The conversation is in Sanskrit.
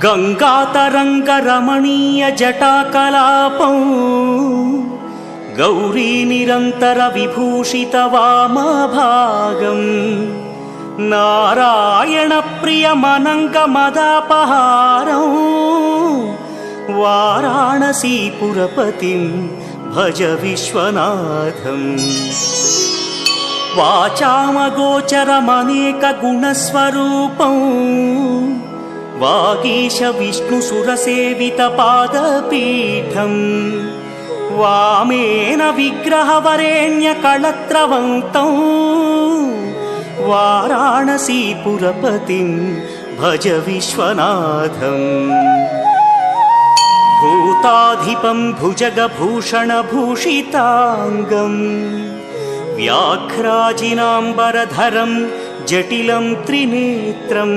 गङ्गातरङ्गरमणीयजटाकलापं गौरीनिरन्तरविभूषितवामभागं नारायणप्रियमनङ्गमदापहारं वाराणसीपुरपतिं भज विश्वनाथम्। वाचामगोचरमनेकगुणस्वरूपं वागीश विष्णुसुरसेवितपादपीठं वामेन विग्रहवरेण्यकळत्रवन्तं वाराणसीपुरपतिं भज विश्वनाथम्। भूताधिपं भुजगभूषणभूषिताङ्गं व्याघ्राजिनाम्बरधरं जटिलं त्रिनेत्रं